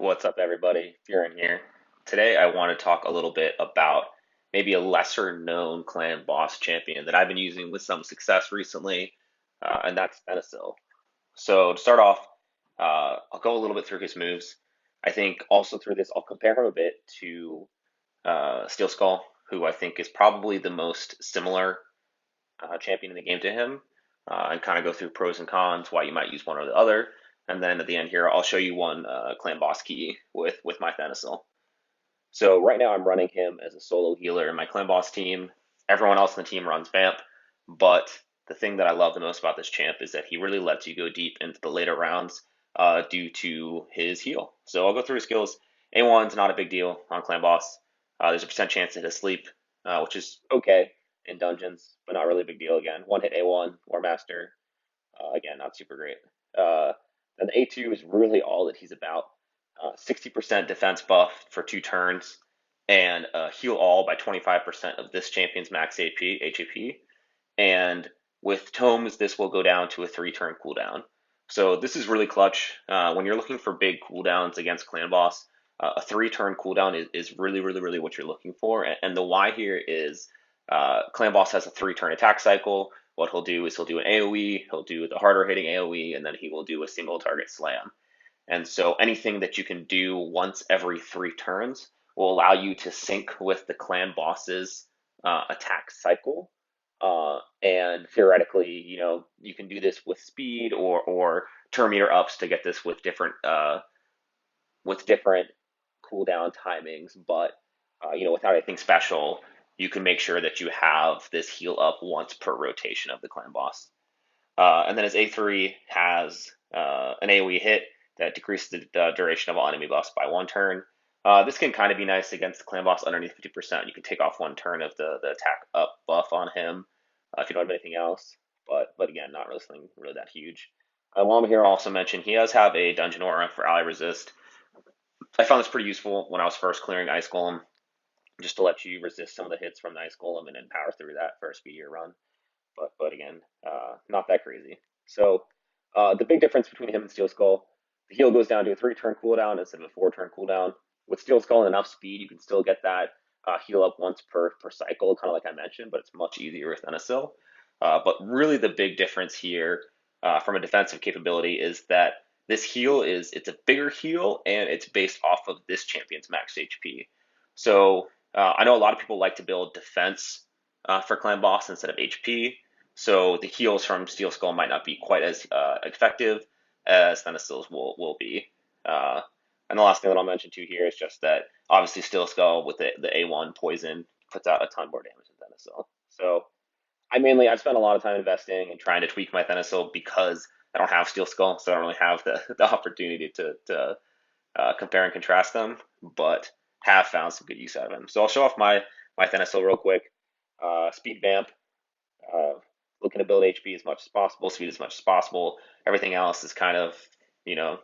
What's up, everybody? Furyn here. Today, I want to talk a little bit about maybe a lesser known clan boss champion that I've been using with some success recently, and that's Thenasil. So, to start off, I'll go a little bit through his moves. I think also through this, I'll compare him a bit to Steel Skull, who I think is probably the most similar champion in the game to him, and kind of go through pros and cons, why you might use one or the other. And then at the end here, I'll show you one clan boss key with my Thenasil. So right now I'm running him as a solo healer in my clan boss team. Everyone else in the team runs Vamp, but the thing that I love the most about this champ is that he really lets you go deep into the later rounds due to his heal. So I'll go through his skills. A1's not a big deal on clan boss. There's a percent chance to hit a sleep, which is okay in dungeons, but not really a big deal again. One hit A1 or Master, again, not super great. And the A2 is really all that he's about. 60% defense buff for 2 turns, and heal all by 25% of this champion's max HAP. And with tomes, this will go down to a 3 turn cooldown. So this is really clutch. When you're looking for big cooldowns against clan boss, a 3 turn cooldown is really, really, really what you're looking for. And the why here is clan boss has a 3 turn attack cycle. What he'll do is he'll do an AoE, he'll do the harder hitting AoE, and then he will do a single target slam. And so anything that you can do once every 3 turns will allow you to sync with the clan boss's attack cycle. And theoretically, you can do this with speed or turn meter ups to get this with different cooldown timings. But without anything special, you can make sure that you have this heal up once per rotation of the clan boss. And then his A3 has an AoE hit that decreases the duration of all enemy buffs by 1 turn. This can kind of be nice against the clan boss underneath 50%. You can take off 1 turn of the attack up buff on him if you don't have anything else. But again, not really something really that huge. While I'm here, I'll also mention he does have a dungeon aura for ally resist. I found this pretty useful when I was first clearing Ice Golem, just to let you resist some of the hits from the Ice Golem and then power through that for a speedier run. But again, not that crazy. So the big difference between him and Steel Skull, the heal goes down to a 3 turn cooldown instead of a 4 turn cooldown. With Steel Skull and enough speed, you can still get that heal up once per cycle, kind of like I mentioned, but it's much easier with Thenasil. But really, the big difference here from a defensive capability is that this heal it's a bigger heal and it's based off of this champion's max HP. So I know a lot of people like to build defense for clan boss instead of HP. So the heals from Steel Skull might not be quite as effective as Thenasil's will be. Uh, and the last thing that I'll mention too here is just that obviously Steel Skull with the A1 poison puts out a ton more damage than Thenasil. So I've spent a lot of time investing and trying to tweak my Thenasil because I don't have Steel Skull, so I don't really have the opportunity to compare and contrast them, but have found some good use out of them. So I'll show off my Thenasil real quick. Speed Vamp, uh, looking to build HP as much as possible, speed as much as possible. Everything else is kind of, you know,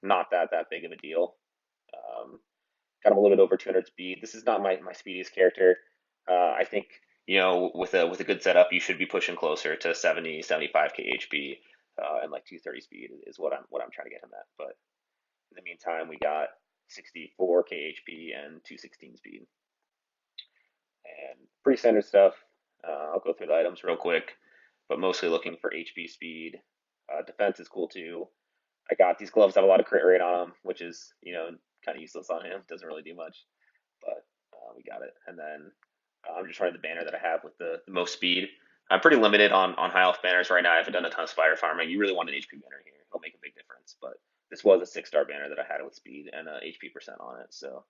not that big of a deal. Um, Got him a little bit over 200 speed. This is not my speediest character. I think with a good setup, you should be pushing closer to 70, 75k HP and like 230 speed is what I'm trying to get him at. But in the meantime, we got 64k HP and 216 speed and pretty standard stuff. I'll go through the items real quick, but mostly looking for HP speed. Defense is cool too. I got these gloves have a lot of crit rate on them, which is kind of useless on him. Doesn't really do much, but we got it. And then I'm just running the banner that I have with the most speed. I'm pretty limited on high elf banners right now. I haven't done a ton of spider farming. You really want an HP banner here. It'll make a big difference. But this was a 6-star banner that I had with speed and HP percent on it. So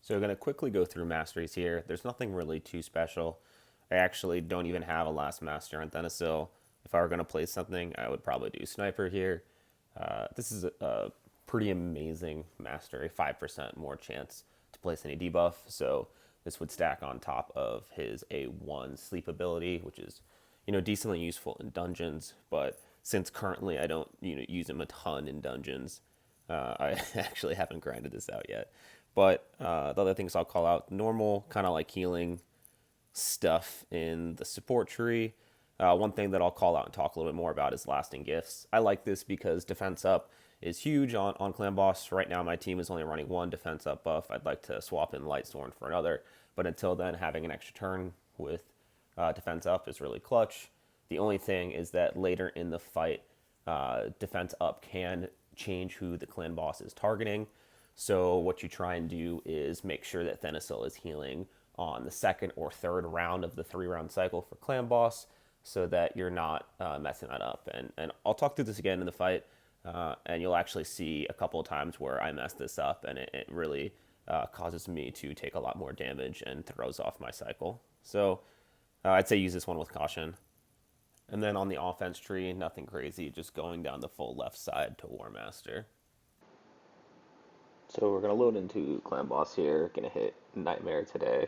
So I'm going to quickly go through masteries here. There's nothing really too special. I actually don't even have a last master on Thenasil. If I were going to play something, I would probably do sniper here. This is a pretty amazing master, a 5% more chance to place any debuff. So this would stack on top of his A1 sleep ability, which is decently useful in dungeons. But since currently I don't use him a ton in dungeons, I actually haven't grinded this out yet. But the other things I'll call out normal, kind of like healing stuff in the support tree. One thing that I'll call out and talk a little bit more about is lasting gifts. I like this because defense up is huge on Clan Boss. Right now, my team is only running one defense up buff. I'd like to swap in Lightsworn for another, but until then, having an extra turn with defense up is really clutch. The only thing is that later in the fight, defense up can change who the clan boss is targeting. So what you try and do is make sure that Thenasil is healing on the second or third round of the 3 round cycle for clan boss, so that you're not messing that up. And I'll talk through this again in the fight, and you'll actually see a couple of times where I mess this up, and it really causes me to take a lot more damage and throws off my cycle. So I'd say use this one with caution. And then on the offense tree, nothing crazy, just going down the full left side to War Master. So we're gonna load into Clan Boss here. Gonna hit Nightmare today.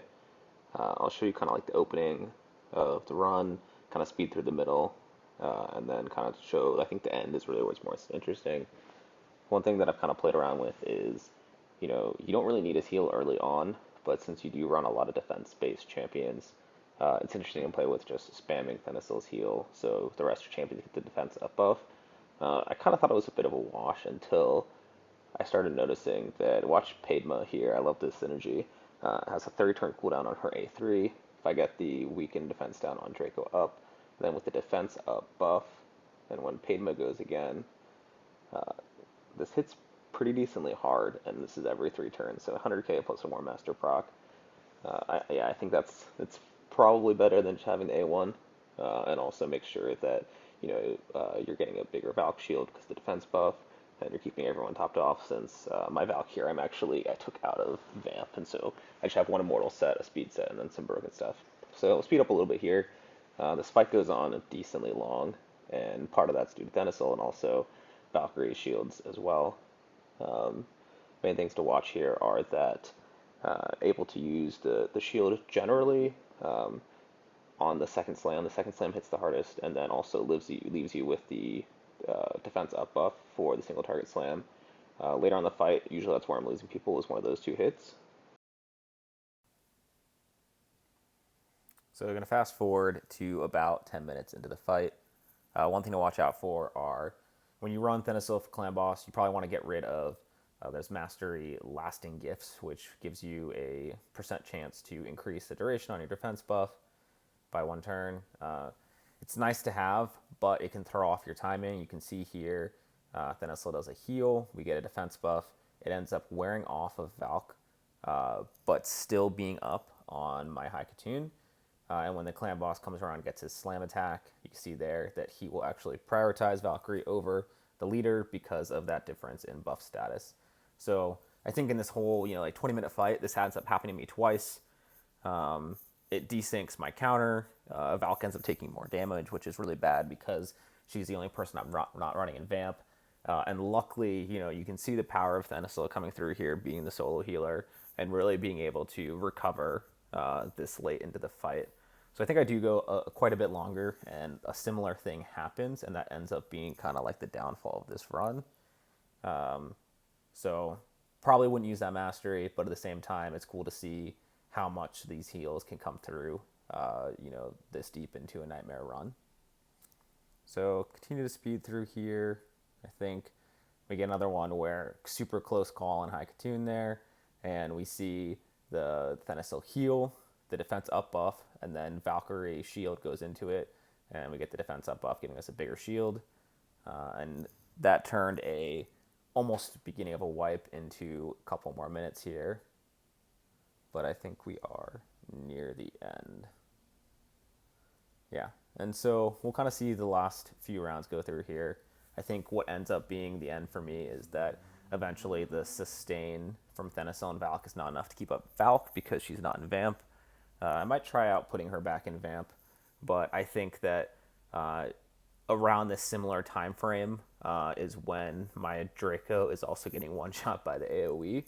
I'll show you kind of like the opening of the run, kind of speed through the middle, and then kind of show. I think the end is really what's more interesting. One thing that I've kind of played around with is, you don't really need his heal early on, but since you do run a lot of defense-based champions, it's interesting to play with just spamming Thenasil's heal, so the rest of your champions get the defense up buff. I kind of thought it was a bit of a wash until I started noticing that, watch Peydma here, I love this synergy, has a 30 turn cooldown on her A3. If I get the weakened defense down on Draco up, then with the defense up buff, and when Peydma goes again, this hits pretty decently hard, and this is every 3 turns, so 100k plus a more Master proc. I think it's probably better than just having the A1, and also make sure that you're getting a bigger Valk shield because the defense buff, and you're keeping everyone topped off. Since my Valk here, I took out of Vamp, and so I just have one Immortal set, a Speed set, and then some broken stuff. So I'll speed up a little bit here. This fight goes on decently long, and part of that's due to Thenasil and also Valkyrie shields as well. Um, Main things to watch here are that able to use the shield generally on the second slam. The second slam hits the hardest, and then also leaves you with the defense up buff for the single target slam. Later on in the fight, usually that's where I'm losing people, is one of those 2 hits. So we're going to fast forward to about 10 minutes into the fight. One thing to watch out for are, when you run Thenasil for Clan Boss, you probably want to get rid of there's Mastery Lasting Gifts, which gives you a percent chance to increase the duration on your defense buff by 1 turn. It's nice to have, but it can throw off your timing. You can see here, Thenasil does a heal. We get a defense buff. It ends up wearing off of Valk, but still being up on my High Khatun. And when the clan boss comes around and gets his slam attack, you can see there that he will actually prioritize Valkyrie over the leader because of that difference in buff status. So I think in this whole 20-minute fight, this ends up happening to me twice. It desyncs my counter. Valk ends up taking more damage, which is really bad because she's the only person I'm not running in Vamp. And luckily, you can see the power of Thenasil coming through here, being the solo healer, and really being able to recover this late into the fight. So I think I do go quite a bit longer, and a similar thing happens, and that ends up being kind of like the downfall of this run. So probably wouldn't use that mastery, but at the same time, it's cool to see how much these heals can come through, this deep into a Nightmare run. So continue to speed through here. I think we get another one where super close call on High Khatun there, and we see the Thenasil heal, the defense up buff, and then Valkyrie shield goes into it, and we get the defense up buff, giving us a bigger shield. And that turned a almost beginning of a wipe into a couple more minutes here, but I think we are near the end. Yeah, and so we'll kind of see the last few rounds go through here. I think what ends up being the end for me is that eventually the sustain from Thenasil and Valk is not enough to keep up Valk because she's not in Vamp. I might try out putting her back in Vamp, but I think that around this similar time frame is when my Draco is also getting one-shot by the AoE.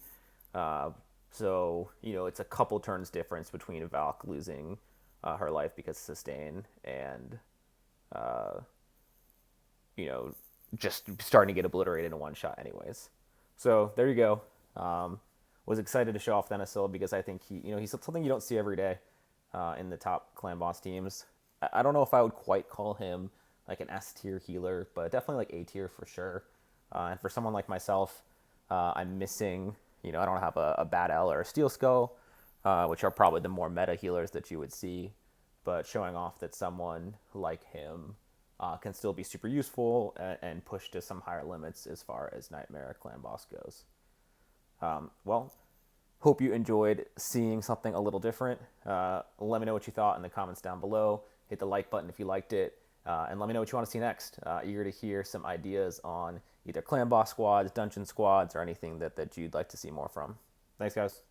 So, it's a couple turns difference between Valk losing her life because of sustain and, just starting to get obliterated in one shot anyways. So there you go. Was excited to show off Thenasil because I think he's something you don't see every day in the top clan boss teams. I don't know if I would quite call him like an S tier healer, but definitely like A tier for sure. And for someone like myself, I'm missing, I don't have a Bad L or a Steel Skull, which are probably the more meta healers that you would see, but showing off that someone like him can still be super useful and push to some higher limits as far as Nightmare Clan Boss goes. Well, hope you enjoyed seeing something a little different. Let me know what you thought in the comments down below. Hit the like button if you liked it. And let me know what you want to see next. Eager to hear some ideas on either clan boss squads, dungeon squads, or anything that you'd like to see more from. Thanks, guys.